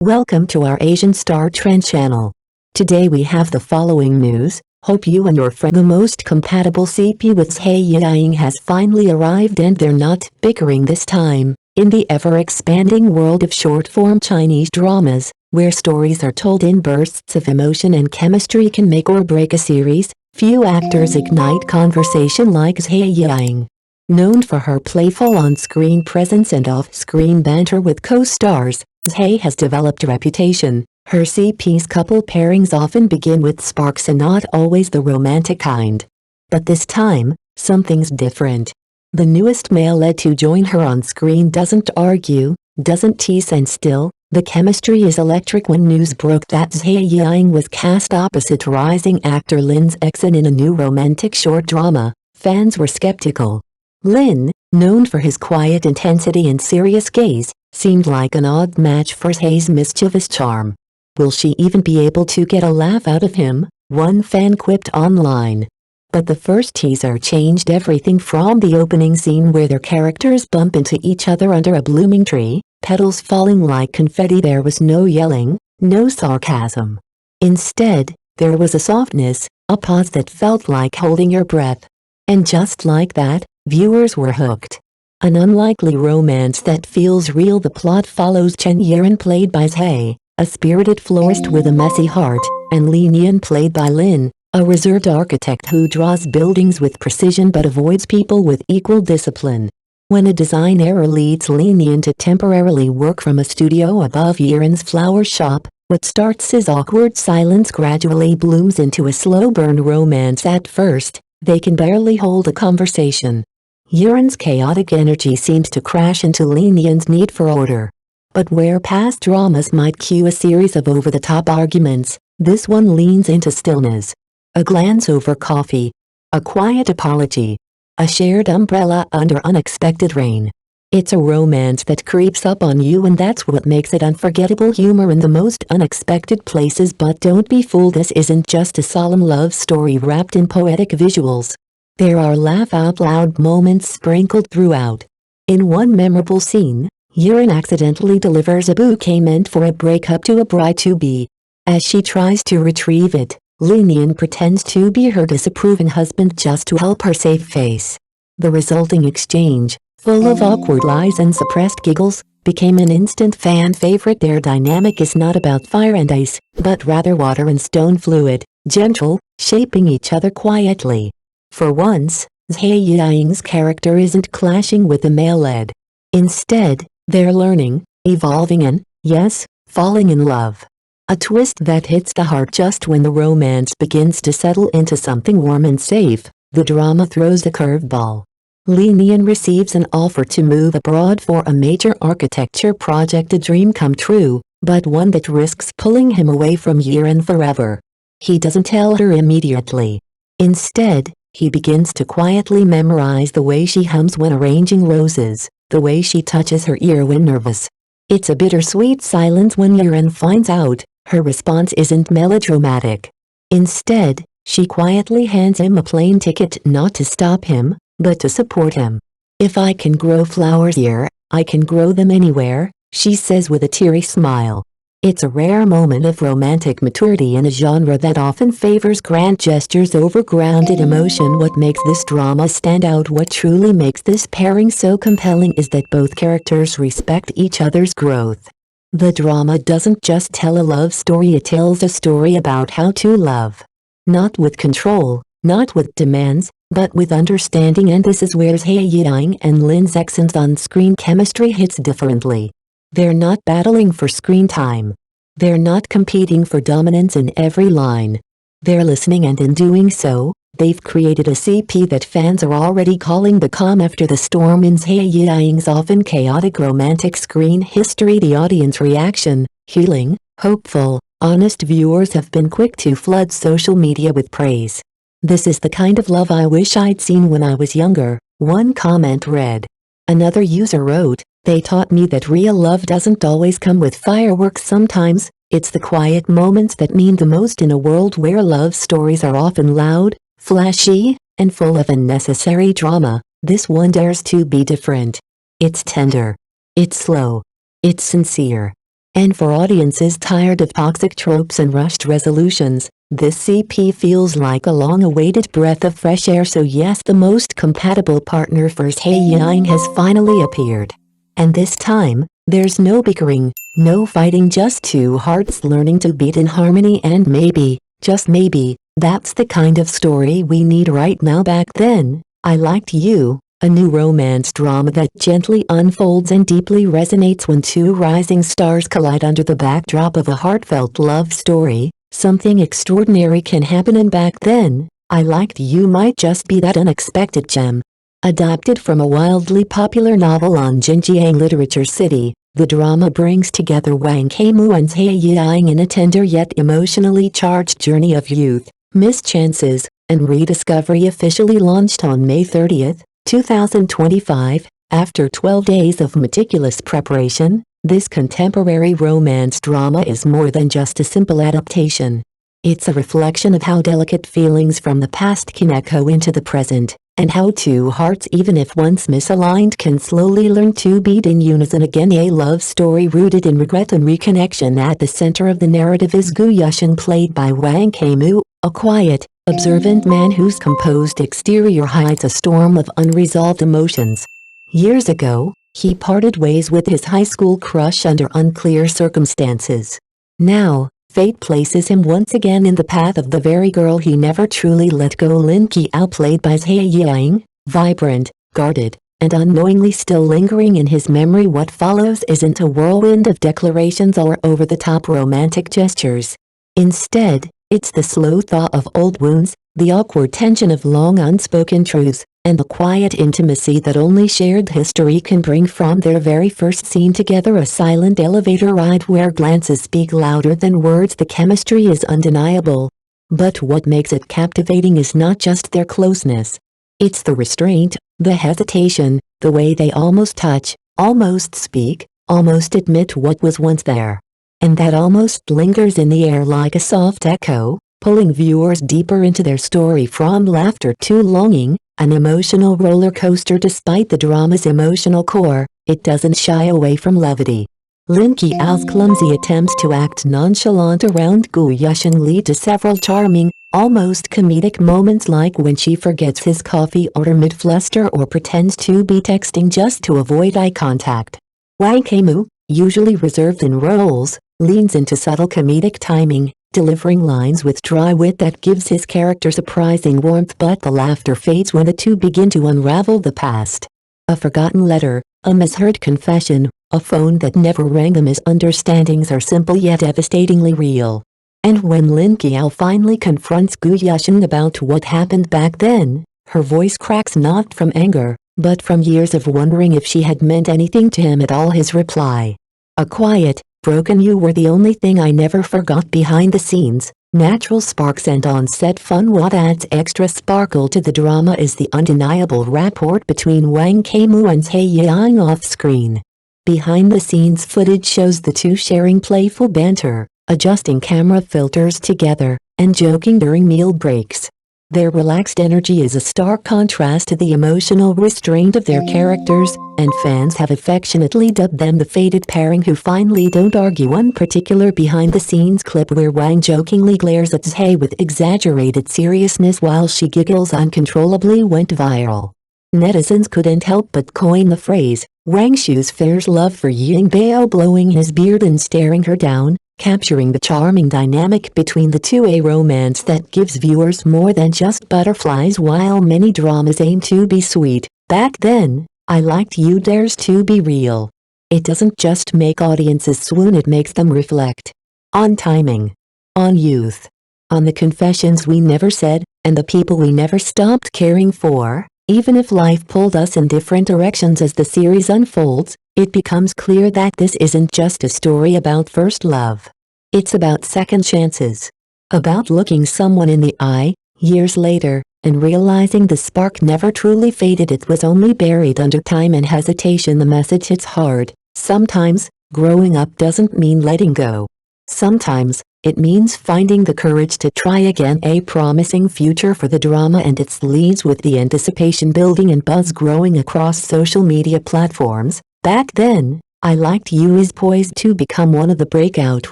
Welcome to our Asian Star Trend channel. Today we have the following news. Hope you and your friend the most compatible CP with Zhai Yiying has finally arrived and they're not bickering this time. In the ever-expanding world of short-form Chinese dramas, where stories are told in bursts of emotion and chemistry can make or break a series, few actors ignite conversation like Zhai Yiying. Known for her playful on-screen presence and off-screen banter with co-stars, Zhai has developed a reputation. Her CP's couple pairings often begin with sparks and not always the romantic kind. But this time, something's different. The newest male lead to join her on screen doesn't argue, doesn't tease, and still, the chemistry is electric. When news broke that Zhai Yiying was cast opposite rising actor Lin Zexin in a new romantic short drama, fans were skeptical. Lin, known for his quiet intensity and serious gaze, seemed like an odd match for Zhai's mischievous charm. Will she even be able to get a laugh out of him? One fan quipped online. But the first teaser changed everything. From the opening scene where their characters bump into each other under a blooming tree, petals falling like confetti, there was no yelling, no sarcasm. Instead, there was a softness, a pause that felt like holding your breath. And just like that, viewers were hooked. An unlikely romance that feels real. The plot follows Zhai Yiying, played by Zhai, a spirited florist with a messy heart, and Li Nian, played by Lin, a reserved architect who draws buildings with precision but avoids people with equal discipline. When a design error leads Li Nian to temporarily work from a studio above Yiying's flower shop, what starts as awkward silence gradually blooms into a slow-burn romance. At first, they can barely hold a conversation. Yiying's chaotic energy seems to crash into Li Nian's need for order. But where past dramas might cue a series of over-the-top arguments, this one leans into stillness. A glance over coffee. A quiet apology. A shared umbrella under unexpected rain. It's a romance that creeps up on you, and that's what makes it unforgettable. Humor in the most unexpected places. But don't be fooled, this isn't just a solemn love story wrapped in poetic visuals. There are laugh-out-loud moments sprinkled throughout. In one memorable scene, Yiying accidentally delivers a bouquet meant for a breakup to a bride-to-be. As she tries to retrieve it, Li Nian pretends to be her disapproving husband just to help her save face. The resulting exchange, full of awkward lies and suppressed giggles, became an instant fan favorite. Their dynamic is not about fire and ice, but rather water and stone, fluid, gentle, shaping each other quietly. For once, Zhai Yiying's character isn't clashing with the male lead. Instead, they're learning, evolving, and, yes, falling in love. A twist that hits the heart just when the romance begins to settle into something warm and safe. The drama throws a curveball. Li Nian receives an offer to move abroad for a major architecture project, a dream come true, but one that risks pulling him away from Yiying forever. He doesn't tell her immediately. Instead, he begins to quietly memorize the way she hums when arranging roses, the way she touches her ear when nervous. It's a bittersweet silence when Yiying finds out. Her response isn't melodramatic. Instead, she quietly hands him a plane ticket, not to stop him, but to support him. "If I can grow flowers here, I can grow them anywhere," she says with a teary smile. It's a rare moment of romantic maturity in a genre that often favors grand gestures over grounded emotion. What makes this drama stand out, what truly makes this pairing so compelling, is that both characters respect each other's growth. The drama doesn't just tell a love story, it tells a story about how to love. Not with control, not with demands, but with understanding, and this is where Zhai Yiying and Lin Zexin's on-screen chemistry hits differently. They're not battling for screen time. They're not competing for dominance in every line. They're listening, and in doing so, they've created a CP that fans are already calling the calm after the storm. In Zhai Yiying's often chaotic romantic screen history, the audience reaction, healing, hopeful, honest, viewers have been quick to flood social media with praise. "This is the kind of love I wish I'd seen when I was younger," one comment read. Another user wrote, "They taught me that real love doesn't always come with fireworks. Sometimes, it's the quiet moments that mean the most." In a world where love stories are often loud, flashy, and full of unnecessary drama, this one dares to be different. It's tender. It's slow. It's sincere. And for audiences tired of toxic tropes and rushed resolutions, this CP feels like a long-awaited breath of fresh air. So yes, the most compatible partner for Zhai Yiying has finally appeared. And this time, there's no bickering, no fighting, just two hearts learning to beat in harmony, and maybe, just maybe, that's the kind of story we need right now. Back then, I Liked You, a new romance drama that gently unfolds and deeply resonates when two rising stars collide under the backdrop of a heartfelt love story. Something extraordinary can happen, and back then, I Liked You might just be that unexpected gem. Adapted from a wildly popular novel on Xinjiang Literature City, the drama brings together Wang Keimu and Zhai Yiying in a tender yet emotionally charged journey of youth, mischances, and rediscovery. Officially launched on May 30, 2025, after 12 days of meticulous preparation, this contemporary romance drama is more than just a simple adaptation. It's a reflection of how delicate feelings from the past can echo into the present, and how two hearts, even if once misaligned, can slowly learn to beat in unison again. A love story rooted in regret and reconnection. At the center of the narrative is Gu Yushin, played by Wang Keimu, a quiet, observant man whose composed exterior hides a storm of unresolved emotions. Years ago, he parted ways with his high school crush under unclear circumstances. Now, fate places him once again in the path of the very girl he never truly let go. Lin Qiao, played by Zhai Yiying, vibrant, guarded, and unknowingly still lingering in his memory. What follows isn't a whirlwind of declarations or over-the-top romantic gestures. Instead, it's the slow thaw of old wounds, the awkward tension of long unspoken truths, and the quiet intimacy that only shared history can bring. From their very first scene together, a silent elevator ride where glances speak louder than words, the chemistry is undeniable. But what makes it captivating is not just their closeness. It's the restraint, the hesitation, the way they almost touch, almost speak, almost admit what was once there. And that almost lingers in the air like a soft echo, pulling viewers deeper into their story. From laughter to longing, an emotional roller coaster. Despite the drama's emotional core, it doesn't shy away from levity. Lin Qiao's clumsy attempts to act nonchalant around Gu Yushin lead to several charming, almost comedic moments, like when she forgets his coffee order mid-fluster or pretends to be texting just to avoid eye contact. Wang Keimu, usually reserved in roles, leans into subtle comedic timing, delivering lines with dry wit that gives his character surprising warmth. But the laughter fades when the two begin to unravel the past. A forgotten letter, a misheard confession, a phone that never rang. The misunderstandings are simple yet devastatingly real. And when Lin Qiao finally confronts Gu Yushin about what happened back then, her voice cracks, not from anger, but from years of wondering if she had meant anything to him at all. His reply: a quiet, broken "You were the only thing I never forgot." Behind the scenes, natural sparks and on-set fun. What adds extra sparkle to the drama is the undeniable rapport between Wang Keimu and Zhai Yiying off-screen. Behind-the-scenes footage shows the two sharing playful banter, adjusting camera filters together, and joking during meal breaks. Their relaxed energy is a stark contrast to the emotional restraint of their characters, and fans have affectionately dubbed them the fated pairing who finally don't argue. One particular behind-the-scenes clip where Wang jokingly glares at Zhai with exaggerated seriousness while she giggles uncontrollably went viral. Netizens couldn't help but coin the phrase, "Wang shows Fair's love for Yiying Bao," blowing his beard and staring her down, capturing the charming dynamic between the two. A romance that gives viewers more than just butterflies. While many dramas aim to be sweet, back then, I Liked You dares to be real. It doesn't just make audiences swoon, it makes them reflect. On timing. On youth. On the confessions we never said, and the people we never stopped caring for. Even if life pulled us in different directions as the series unfolds, it becomes clear that this isn't just a story about first love. It's about second chances. About looking someone in the eye, years later, and realizing the spark never truly faded. It was only buried under time and hesitation. The message hits hard. Sometimes, growing up doesn't mean letting go. Sometimes, it means finding the courage to try again. A promising future for the drama and its leads, with the anticipation building and buzz growing across social media platforms. Back then, I Liked You is poised to become one of the breakout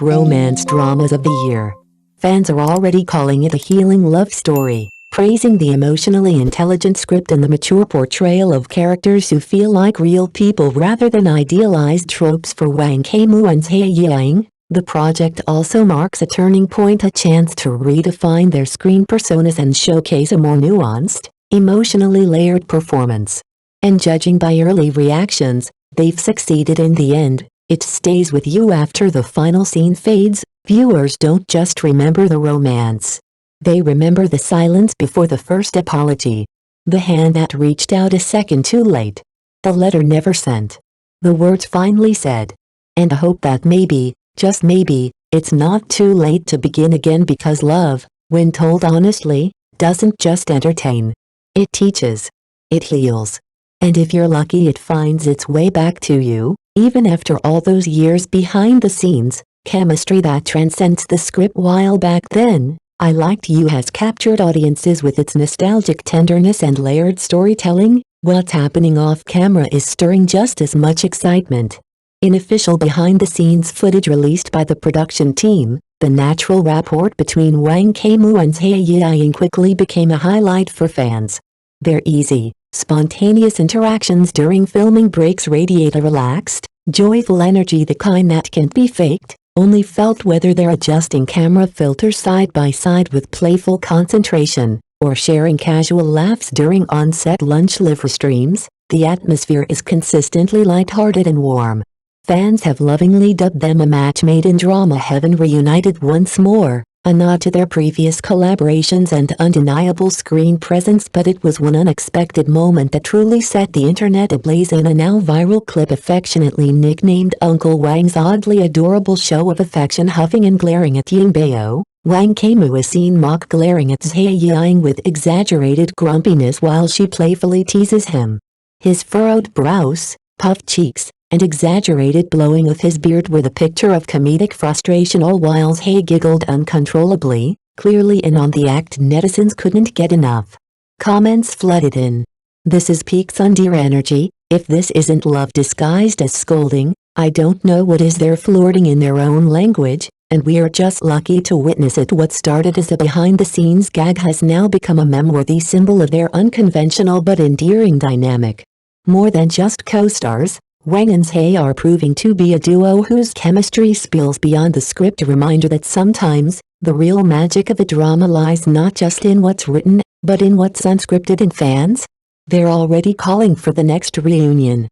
romance dramas of the year. Fans are already calling it a healing love story, praising the emotionally intelligent script and the mature portrayal of characters who feel like real people rather than idealized tropes. For Wang Keimu and Zhai Yiying, the project also marks a turning point, a chance to redefine their screen personas and showcase a more nuanced, emotionally layered performance. And judging by early reactions, they've succeeded in the end. It stays with you after the final scene fades. Viewers don't just remember the romance. They remember the silence before the first apology. The hand that reached out a second too late. The letter never sent. The words finally said. And a hope that maybe, just maybe, it's not too late to begin again, because love, when told honestly, doesn't just entertain. It teaches. It heals. And if you're lucky, it finds its way back to you, even after all those years behind the scenes. Chemistry that transcends the script. While back then, I Liked You has captured audiences with its nostalgic tenderness and layered storytelling, what's happening off camera is stirring just as much excitement. In official behind-the-scenes footage released by the production team, the natural rapport between Wang Keimu and Zhai Yiying quickly became a highlight for fans. Their easy, spontaneous interactions during filming breaks radiate a relaxed, joyful energy, the kind that can't be faked, only felt whether they're adjusting camera filters side by side with playful concentration, or sharing casual laughs during on-set lunch live streams. The atmosphere is consistently lighthearted and warm. Fans have lovingly dubbed them a match made in drama heaven, reunited once more, a nod to their previous collaborations and undeniable screen presence. But it was one unexpected moment that truly set the internet ablaze. In a now viral clip affectionately nicknamed Uncle Wang's oddly adorable show of affection, huffing and glaring at Ying Bao, Wang Keimu is seen mock glaring at Zhai Yiying with exaggerated grumpiness while she playfully teases him. His furrowed brows, puffed cheeks, and exaggerated blowing of his beard were the picture of comedic frustration, all while Zhai giggled uncontrollably, clearly in on the act. Netizens couldn't get enough. Comments flooded in. "This is peak tsundere energy. If this isn't love disguised as scolding, I don't know what is." They're flirting in their own language, and we are just lucky to witness it. What started as a behind-the-scenes gag has now become a meme-worthy symbol of their unconventional but endearing dynamic. More than just co-stars, Wang and Zhai are proving to be a duo whose chemistry spills beyond the script, a reminder that sometimes, the real magic of a drama lies not just in what's written, but in what's unscripted. And fans? They're already calling for the next reunion.